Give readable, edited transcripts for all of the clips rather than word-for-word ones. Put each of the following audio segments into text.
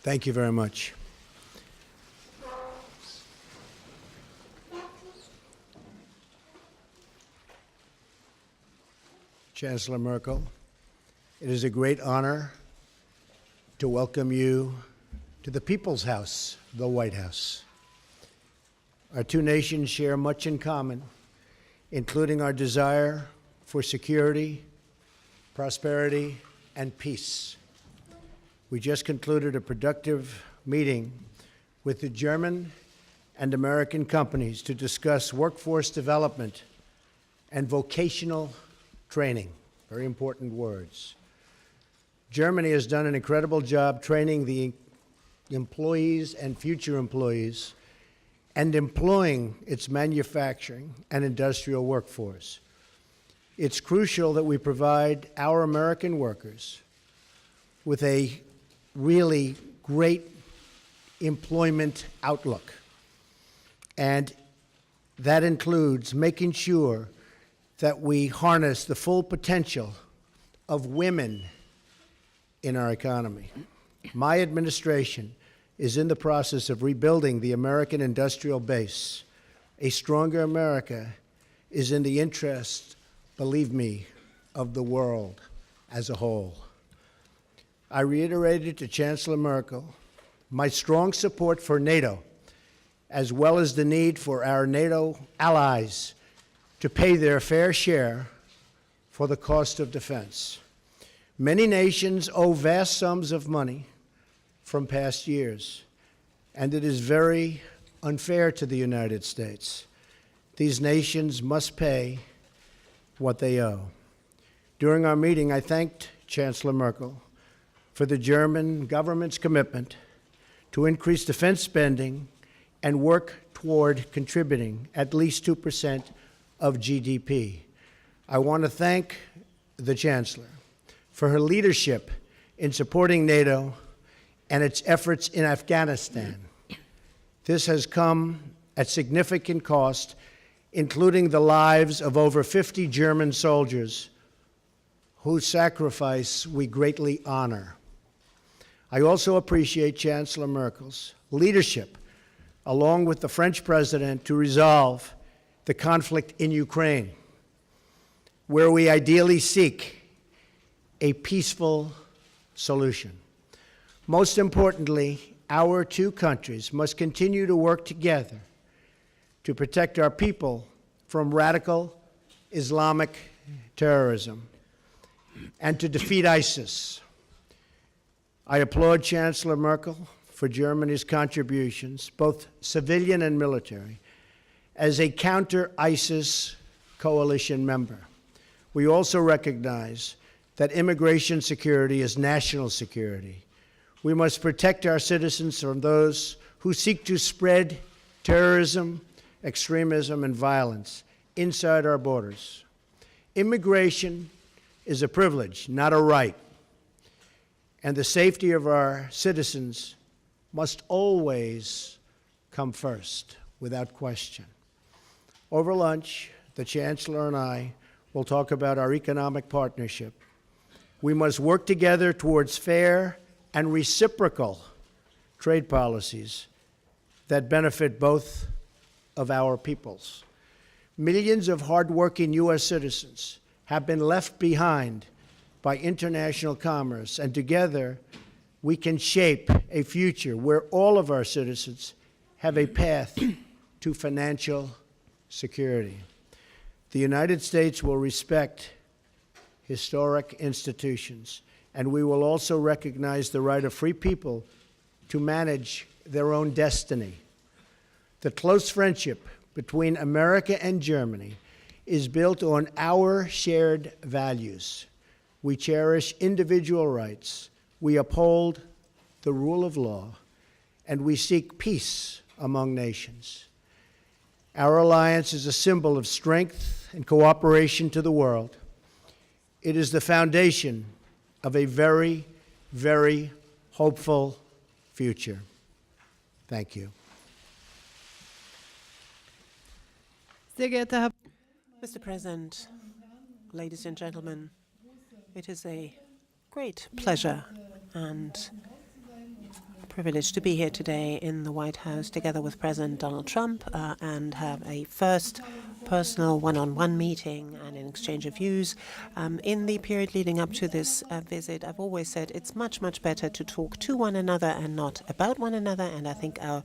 Thank you very much. Chancellor Merkel, it is a great honor to welcome you to the People's House, the White House. Our two nations share much in common, including our desire for security, prosperity, and peace. We just concluded a productive meeting with the German and American companies to discuss workforce development and vocational training, very important words. Germany has done an incredible job training the employees and future employees and employing its manufacturing and industrial workforce. It's crucial that we provide our American workers with a really great employment outlook. And that includes making sure that we harness the full potential of women in our economy. My administration is in the process of rebuilding the American industrial base. A stronger America is in the interest, believe me, of the world as a whole. I reiterated to Chancellor Merkel my strong support for NATO, as well as the need for our NATO allies to pay their fair share for the cost of defense. Many nations owe vast sums of money from past years, and it is very unfair to the United States. These nations must pay what they owe. During our meeting, I thanked Chancellor Merkel for the German government's commitment to increase defense spending and work toward contributing at least 2% of GDP. I want to thank the Chancellor for her leadership in supporting NATO and its efforts in Afghanistan. This has come at significant cost, including the lives of over 50 German soldiers whose sacrifice we greatly honor. I also appreciate Chancellor Merkel's leadership, along with the French president, to resolve the conflict in Ukraine, where we ideally seek a peaceful solution. Most importantly, our two countries must continue to work together to protect our people from radical Islamic terrorism and to defeat ISIS. I applaud Chancellor Merkel for Germany's contributions, both civilian and military, as a counter-ISIS coalition member. We also recognize that immigration security is national security. We must protect our citizens from those who seek to spread terrorism, extremism, and violence inside our borders. Immigration is a privilege, not a right. And the safety of our citizens must always come first, without question. Over lunch, the Chancellor and I will talk about our economic partnership. We must work together towards fair and reciprocal trade policies that benefit both of our peoples. Millions of hardworking U.S. citizens have been left behind by international commerce, and together we can shape a future where all of our citizens have a path to financial security. The United States will respect historic institutions, and we will also recognize the right of free people to manage their own destiny. The close friendship between America and Germany is built on our shared values. We cherish individual rights, we uphold the rule of law, and we seek peace among nations. Our alliance is a symbol of strength and cooperation to the world. It is the foundation of a very, very hopeful future. Thank you. Mr. President, ladies and gentlemen, it is a great pleasure and privilege to be here today in the White House together with President Donald Trump and have a first personal one-on-one meeting and an exchange of views. In the period leading up to this visit, I've always said it's much, much better to talk to one another and not about one another, and I think our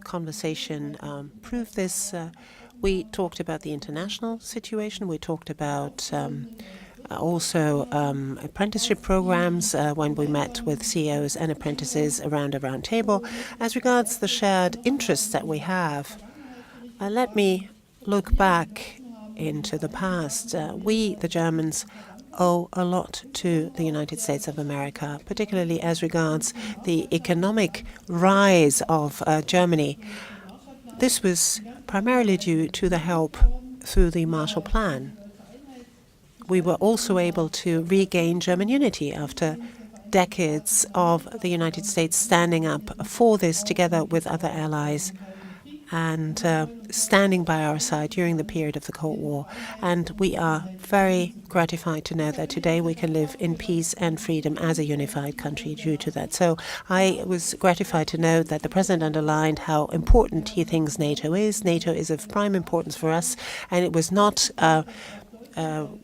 conversation proved this. We talked about the international situation. We talked about also apprenticeship programs when we met with CEOs and apprentices around a round table. As regards the shared interests that we have, let me look back into the past. We, the Germans, owe a lot to the United States of America, particularly as regards the economic rise of Germany. This was primarily due to the help through the Marshall Plan. We were also able to regain German unity after decades of the United States standing up for this together with other allies and standing by our side during the period of the Cold War. And we are very gratified to know that today we can live in peace and freedom as a unified country due to that. So I was gratified to know that the President underlined how important he thinks NATO is. NATO is of prime importance for us, and it was not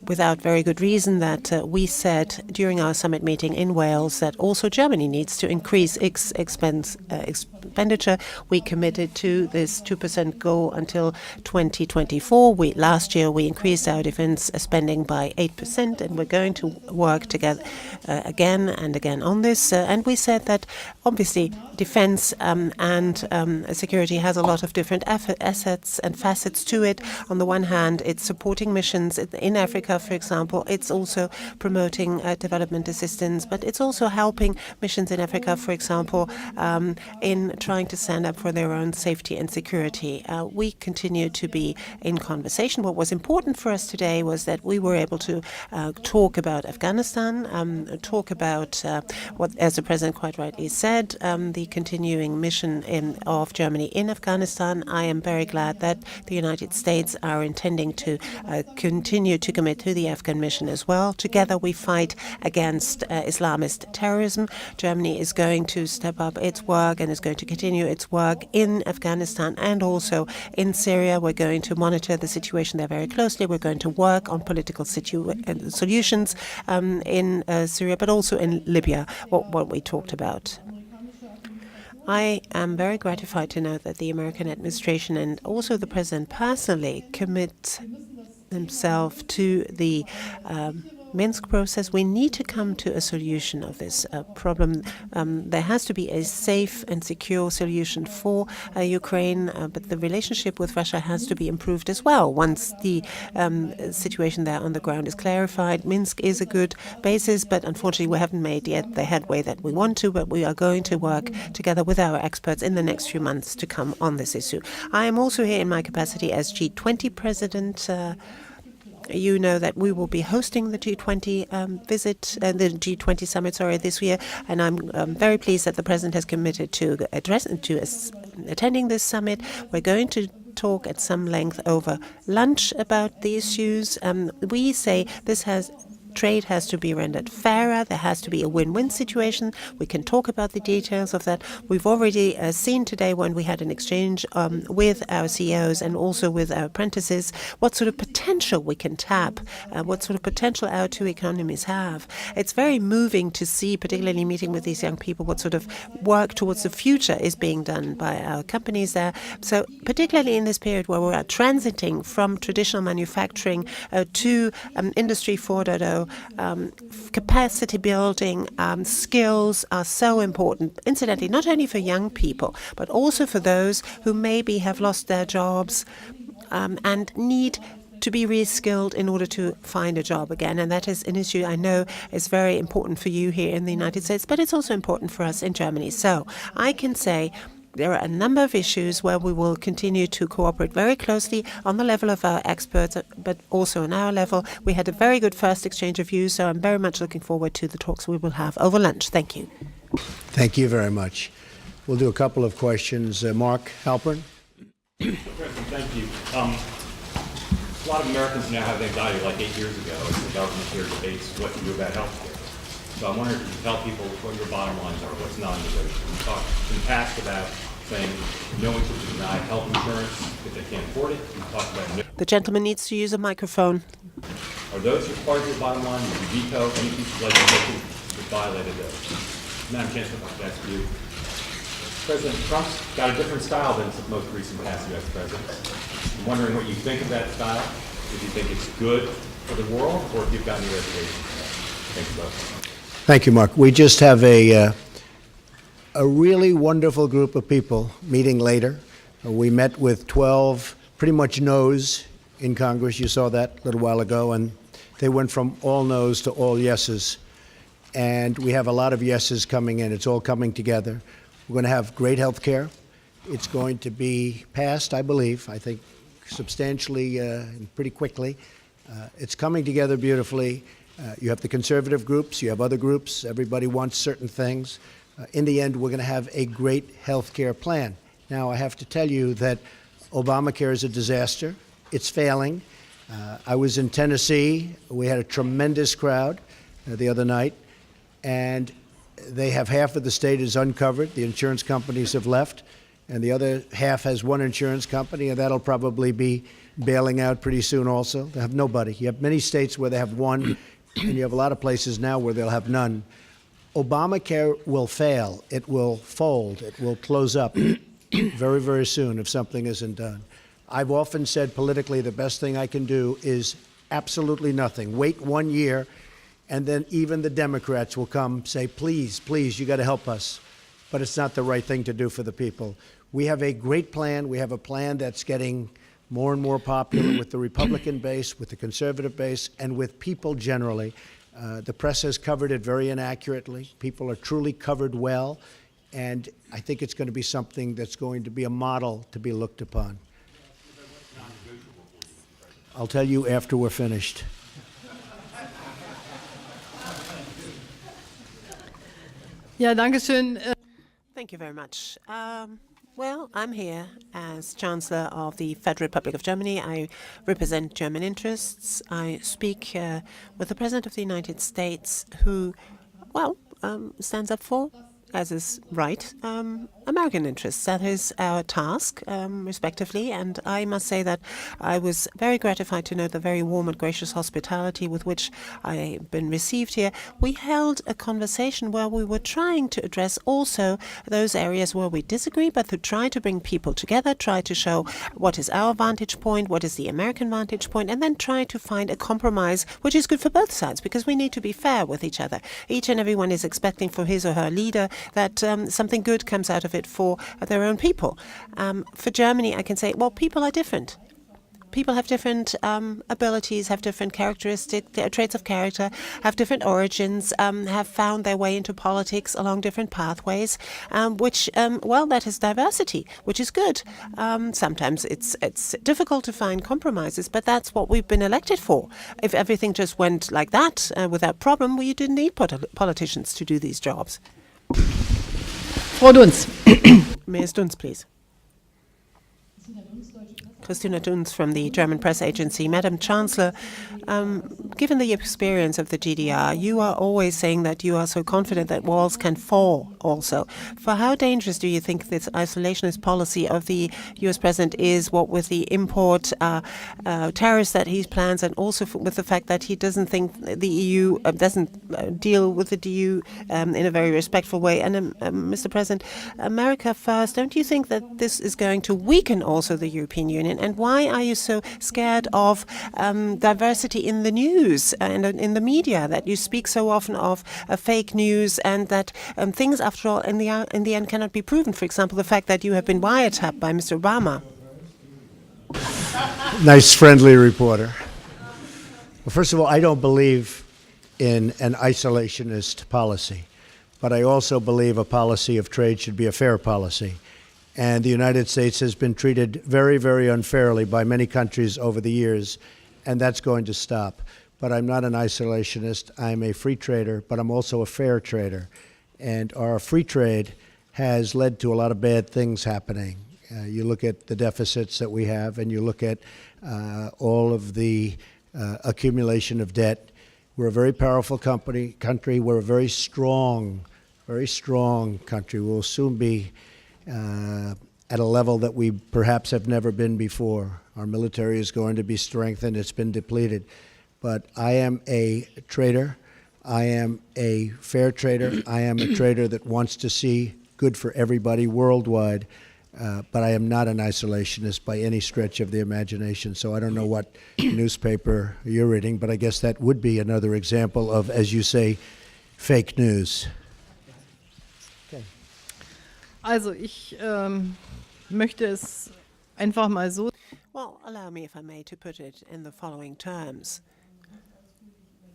without very good reason that we said during our summit meeting in Wales that also Germany needs to increase its expenditure. We committed to this 2% goal until 2024. Last year we increased our defense spending by 8%, and we're going to work together again and again on this. And we said that obviously defense and security has a lot of different assets and facets to it. On the one hand, it's supporting missions in Africa, for example. It's also promoting development assistance, but it's also helping missions in Africa, for example, in trying to stand up for their own safety and security. We continue to be in conversation. What was important for us today was that we were able to talk about Afghanistan, talk about what, as the President quite rightly said, the continuing mission of Germany in Afghanistan. I am very glad that the United States are intending to continue to commit to the Afghan mission as well. Together we fight against Islamist terrorism. Germany is going to step up its work and is going to continue its work in Afghanistan and also in Syria. We're going to monitor the situation there very closely. We're going to work on political solutions in Syria, but also in Libya, what we talked about. I am very gratified to know that the American administration and also the President personally commit himself to the Minsk process. We need to come to a solution of this problem. There has to be a safe and secure solution for Ukraine, but the relationship with Russia has to be improved as well. Once the situation there on the ground is clarified, Minsk is a good basis, but unfortunately we haven't made yet the headway that we want to, but we are going to work together with our experts in the next few months to come on this issue. I am also here in my capacity as G20 President. You know that we will be hosting the G20 the G20 summit, this year, and I'm very pleased that the President has committed to attending this summit. We're going to talk at some length over lunch about the issues. We say trade has to be rendered fairer. There has to be a win-win situation. We can talk about the details of that. We've already seen today when we had an exchange with our CEOs and also with our apprentices what sort of potential we can tap, what sort of potential our two economies have. It's very moving to see, particularly meeting with these young people, what sort of work towards the future is being done by our companies there. So particularly in this period where we are transiting from traditional manufacturing to Industry 4.0, capacity building, skills are so important, incidentally, not only for young people, but also for those who maybe have lost their jobs and need to be reskilled in order to find a job again. And that is an issue I know is very important for you here in the United States, but it's also important for us in Germany. So I can say there are a number of issues where we will continue to cooperate very closely on the level of our experts, but also on our level. We had a very good first exchange of views, so I'm very much looking forward to the talks we will have over lunch. Thank you. Thank you very much. We'll do a couple of questions. Mark Halpern. President, thank you. A lot of Americans now have anxiety, like 8 years ago, as the government here debates what to do about health care. So I'm wondering if you can tell people what your bottom lines are, what's non-negotiable. You talked in the past about saying no one should deny health insurance if they can't afford it. You talked about no. The gentleman needs to use a microphone. Are those your part of your bottom line? Would you veto any piece of legislation that violated those? Madam Chancellor, I'd like to ask you. President Trump's got a different style than the most recent past U.S. presidents. I'm wondering what you think of that style, if you think it's good for the world, or if you've got any reservations. Thank you both. Thank you, Mark. We just have a really wonderful group of people meeting later. We met with 12 pretty much no's in Congress. You saw that a little while ago, and they went from all no's to all yeses. And we have a lot of yeses coming in. It's all coming together. We're going to have great health care. It's going to be passed, I believe, I think substantially and pretty quickly. It's coming together beautifully. You have the conservative groups, you have other groups, everybody wants certain things. In the end, we're going to have a great health care plan. Now, I have to tell you that Obamacare is a disaster. It's failing. I was in Tennessee. We had a tremendous crowd the other night, and they have half of the state is uncovered. The insurance companies have left, and the other half has one insurance company, and that'll probably be bailing out pretty soon also. They have nobody. You have many states where they have one, and you have a lot of places now where they'll have none. Obamacare will fail. It will fold. It will close up very, very soon if something isn't done. I've often said politically the best thing I can do is absolutely nothing. Wait 1 year, and then even the Democrats will come say, please, please, you got to help us. But it's not the right thing to do for the people. We have a great plan. We have a plan that's getting more and more popular with the Republican base, with the conservative base, and with people generally. The press has covered it very inaccurately. People are truly covered well, and I think it's going to be something that's going to be a model to be looked upon. I'll tell you after we're finished. Ja, danke schön. Thank you very much. Well, I'm here as Chancellor of the Federal Republic of Germany. I represent German interests. I speak with the President of the United States, who, well, stands up for, as is right, American interests. That is our task, respectively. And I must say that I was very gratified to know the very warm and gracious hospitality with which I've been received here. We held a conversation where we were trying to address also those areas where we disagree, but to try to bring people together, try to show what is our vantage point, what is the American vantage point, and then try to find a compromise which is good for both sides, because we need to be fair with each other. Each and everyone is expecting for his or her leader that something good comes out of it for their own people. For Germany, I can say, well, people are different. People have different abilities, have different characteristics, traits of character, have different origins, have found their way into politics along different pathways, which, well, that is diversity, which is good. Sometimes it's difficult to find compromises, but that's what we've been elected for. If everything just went like that without problem, well, you didn't need politicians to do these jobs. Frau Dunz. Ms. Dunz, please. Christina Dunz from the German press agency. Madam Chancellor, given the experience of the GDR, you are always saying that you are so confident that walls can fall also. For how dangerous do you think this isolationist policy of the U.S. president is, what with the import tariffs that he plans, and also with the fact that he doesn't think the EU doesn't deal with the EU in a very respectful way? And Mr. President, America first, don't you think that this is going to weaken also the European Union? And why are you so scared of diversity in the news and in the media, that you speak so often of fake news, and that things, after all, in the end cannot be proven? For example, the fact that you have been wiretapped by Mr. Obama. Nice, friendly reporter. Well, first of all, I don't believe in an isolationist policy, but I also believe a policy of trade should be a fair policy. And the United States has been treated very, very unfairly by many countries over the years, and that's going to stop. But I'm not an isolationist. I'm a free trader, but I'm also a fair trader. And our free trade has led to a lot of bad things happening. You look at the deficits that we have, and you look at all of the accumulation of debt. We're a very powerful country. We're a very strong country. We'll soon be at a level that we perhaps have never been before. Our military is going to be strengthened. It's been depleted. But I am a trader. I am a fair trader. I am a trader that wants to see good for everybody worldwide. But I am not an isolationist by any stretch of the imagination. So I don't know what newspaper you're reading, but I guess that would be another example of, as you say, fake news. Okay. Also ich möchte es einfach mal so. Well, allow me, if I may, to put it in the following terms.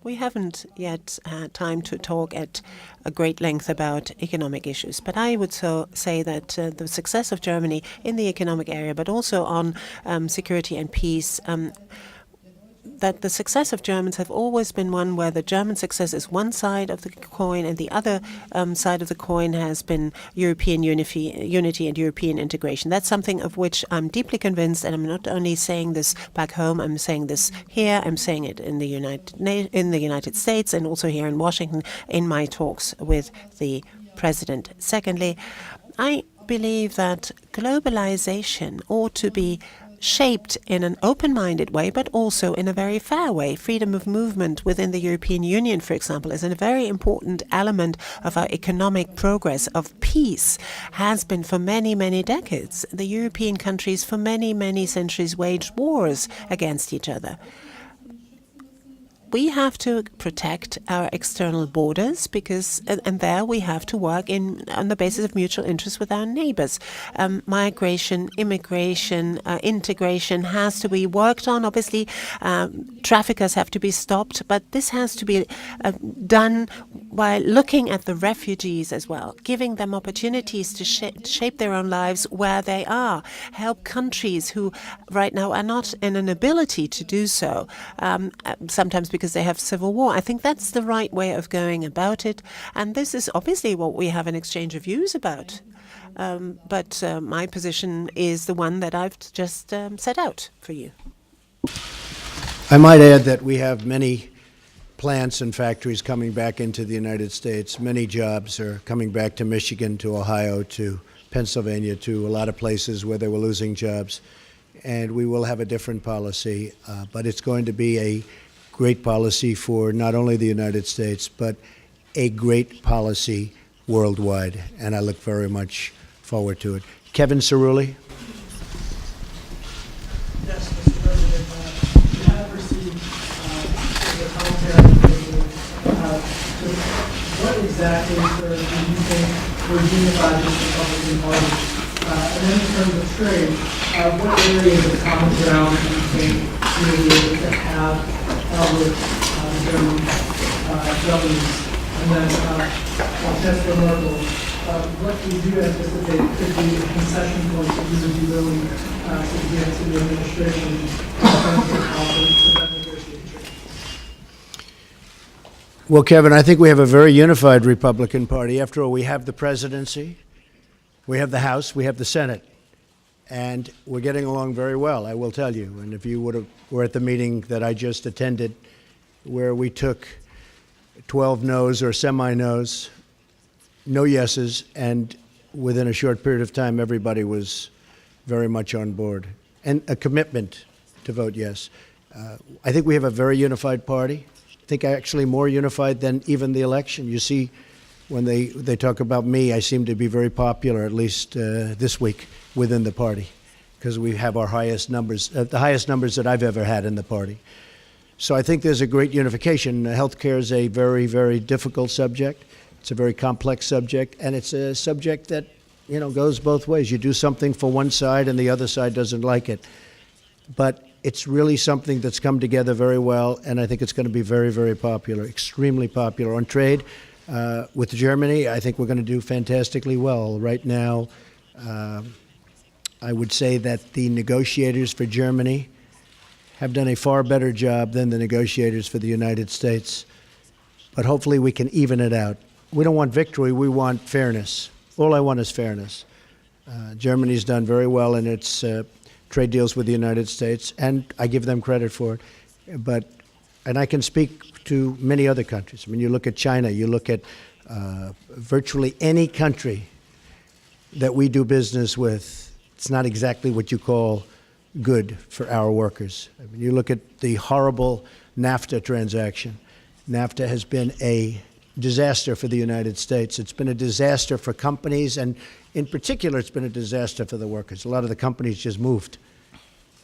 We haven't yet had time to talk at a great length about economic issues, but I would say that the success of Germany in the economic area, but also on security and peace, that the success of Germans have always been one where the German success is one side of the coin and the other side of the coin has been European unity and European integration. That's something of which I'm deeply convinced, and I'm not only saying this back home, I'm saying this here, I'm saying it in the United States and also here in Washington in my talks with the President. Secondly, I believe that globalization ought to be shaped in an open-minded way, but also in a very fair way. Freedom of movement within the European Union, for example, is a very important element of our economic progress, of peace, has been for many, many decades. The European countries for many, many centuries waged wars against each other. We have to protect our external borders because, and there we have to work on the basis of mutual interest with our neighbors. Migration, immigration, integration has to be worked on. Obviously, traffickers have to be stopped, but this has to be done by looking at the refugees as well, giving them opportunities to shape their own lives where they are, help countries who right now are not in an ability to do so, sometimes because they have civil war. I think that's the right way of going about it. And this is obviously what we have an exchange of views about. But my position is the one that I've just set out for you. I might add that we have many plants and factories coming back into the United States. Many jobs are coming back to Michigan, to Ohio, to Pennsylvania, to a lot of places where they were losing jobs. And we will have a different policy, but it's going to be a great policy for not only the United States, but a great policy worldwide. And I look very much forward to it. Kevin Cerulli. Yes, Mr. President, you have received the commentary. What exactly, sir, do you think would unify this Republican Party? And then in terms of trade, what areas of common ground do you think you will be able to have with German governments? And then Chancellor Merkel, what do you anticipate could be the concession points that you would be willing to give to the administration in terms of how to negotiate trade? Well, Kevin, I think we have a very unified Republican Party. After all, we have the presidency, we have the House, we have the Senate, and we're getting along very well, I will tell you. And if you were at the meeting that I just attended, where we took 12 no's or semi-no's, no yeses, and within a short period of time, everybody was very much on board, and a commitment to vote yes. I think we have a very unified party. I think actually more unified than even the election. You see, when they talk about me, I seem to be very popular, at least this week, within the party, because we have our highest numbers, the highest numbers that I've ever had in the party. So I think there's a great unification. Healthcare is a very, very difficult subject. It's a very complex subject, and it's a subject that, you know, goes both ways. You do something for one side and the other side doesn't like it. But it's really something that's come together very well, and I think it's going to be very, very popular, extremely popular. On trade, with Germany, I think we're going to do fantastically well. Right now, I would say that the negotiators for Germany have done a far better job than the negotiators for the United States. But hopefully we can even it out. We don't want victory, we want fairness. All I want is fairness. Germany's done very well in its trade deals with the United States, and I give them credit for it. But and I can speak to many other countries. I mean, you look at China, you look at virtually any country that we do business with, it's not exactly what you call good for our workers. I mean, you look at the horrible NAFTA transaction. NAFTA has been a disaster for the United States. It's been a disaster for companies, and in particular, it's been a disaster for the workers. A lot of the companies just moved.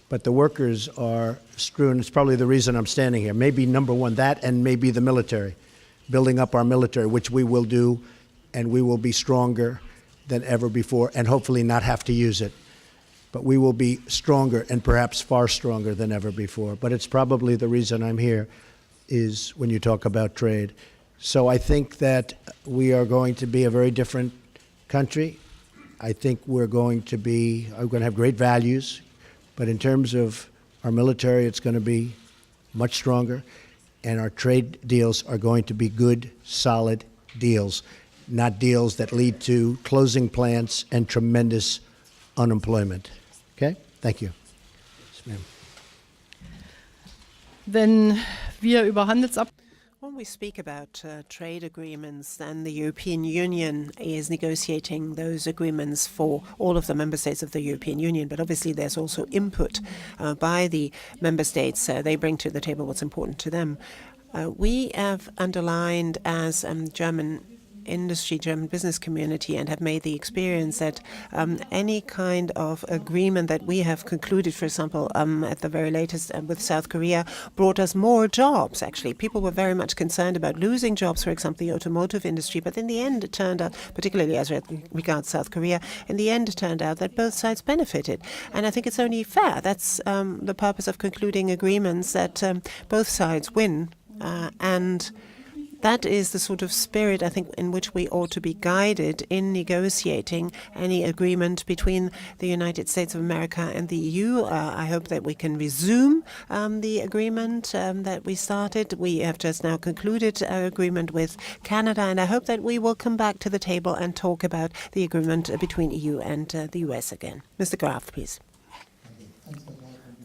But the workers are strewn. It's probably the reason I'm standing here. Maybe number one, that, and maybe the military, building up our military, which we will do, and we will be stronger than ever before, and hopefully not have to use it. But we will be stronger, and perhaps far stronger than ever before. But it's probably the reason I'm here, is when you talk about trade. So I think that we are going to be a very different country. I think we're going to have great values. But in terms of our military, it's going to be much stronger, and our trade deals are going to be good, solid deals, not deals that lead to closing plants and tremendous unemployment. Okay? Thank you. Yes, ma'am. Wenn wir über When we speak about trade agreements, then the European Union is negotiating those agreements for all of the member states of the European Union. But obviously there's also input by the member states. They bring to the table what's important to them. We have underlined as German industry, German business community, and have made the experience that any kind of agreement that we have concluded, for example, at the very latest with South Korea, brought us more jobs, actually. People were very much concerned about losing jobs, for example, the automotive industry. But in the end, it turned out, particularly as regards South Korea, in the end, it turned out that both sides benefited. And I think it's only fair. That's the purpose of concluding agreements, that both sides win. And that is the sort of spirit, I think, in which we ought to be guided in negotiating any agreement between the United States of America and the EU. I hope that we can resume the agreement that we started. We have just now concluded our agreement with Canada, and I hope that we will come back to the table and talk about the agreement between EU and the US again. Mr. Graf, please.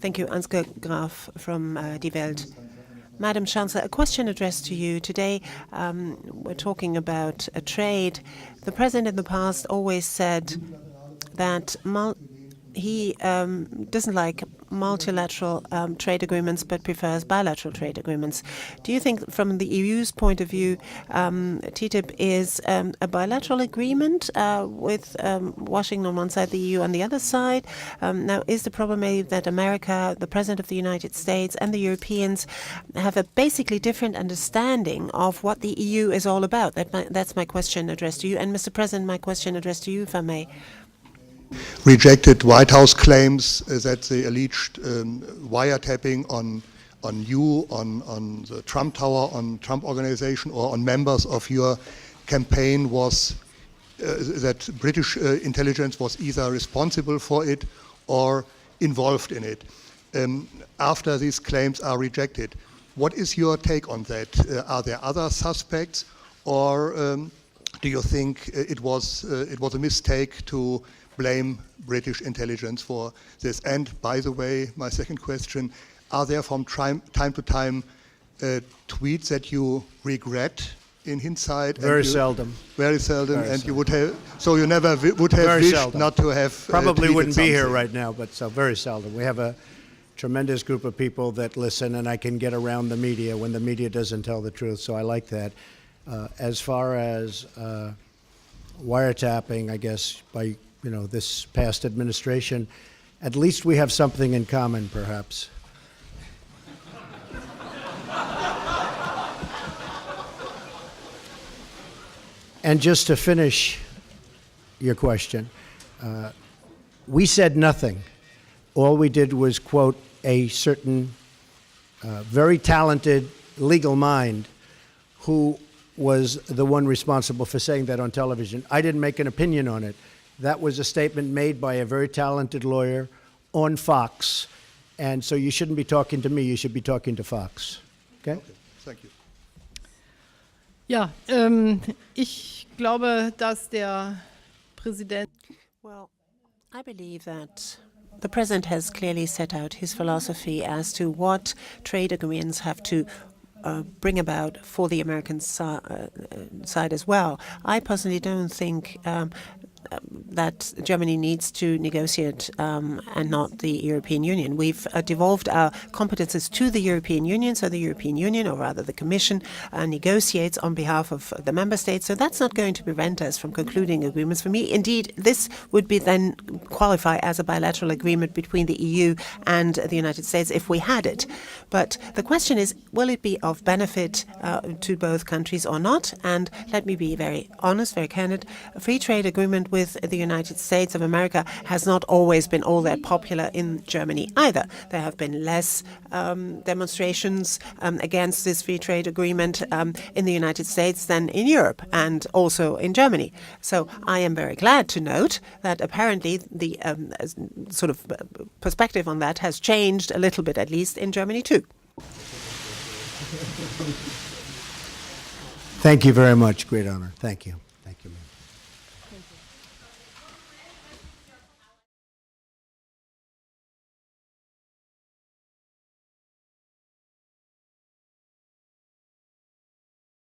Thank you. Ansgar Graf from Die Welt. Madam Chancellor, a question addressed to you. Today, we're talking about trade. The President in the past always said that he doesn't like multilateral trade agreements but prefers bilateral trade agreements. Do you think, from the EU's point of view, TTIP is a bilateral agreement with Washington on one side, the EU on the other side? Now, is the problem maybe that America, the President of the United States, and the Europeans have a basically different understanding of what the EU is all about? That's my question addressed to you. And Mr. President, my question addressed to you, if I may. Rejected White House claims that the alleged wiretapping on you, on the Trump Tower, on Trump Organization, or on members of your campaign was that British intelligence was either responsible for it or involved in it. After these claims are rejected, what is your take on that? Are there other suspects, or do you think it was a mistake to blame British intelligence for this? And by the way, my second question, are there from time to time tweets that you regret in hindsight? Very seldom. Very seldom, Very and seldom. you would have, so you never would have Very wished seldom. not to have Probably tweeted wouldn't be here something. right now, but so very seldom. We have a tremendous group of people that listen, and I can get around the media when the media doesn't tell the truth, so I like that. As far as wiretapping, I guess, by this past administration, at least we have something in common, perhaps. And just to finish your question, we said nothing. All we did was quote a certain very talented legal mind who was the one responsible for saying that on television. I didn't make an opinion on it. That was a statement made by a very talented lawyer on Fox. And so you shouldn't be talking to me, you should be talking to Fox. Okay? Thank you. Ja, ich glaube, dass der Präsident. Well, I believe that The President has clearly set out his philosophy as to what trade agreements have to bring about for the American side as well. I personally don't think that Germany needs to negotiate and not the European Union. We've devolved our competences to the European Union, so the European Union, or rather the Commission, negotiates on behalf of the member states. So that's not going to prevent us from concluding agreements. For me, indeed, this would be then qualify as a bilateral agreement between the EU and the United States if we had it. But the question is, will it be of benefit to both countries or not? And let me be very honest, very candid. A free trade agreement with the United States of America has not always been all that popular in Germany either. There have been less demonstrations against this free trade agreement in the United States than in Europe and also in Germany. So I am very glad to note that apparently the sort of perspective on that has changed a little bit, at least in Germany too. Thank you very much. Great honor. Thank you.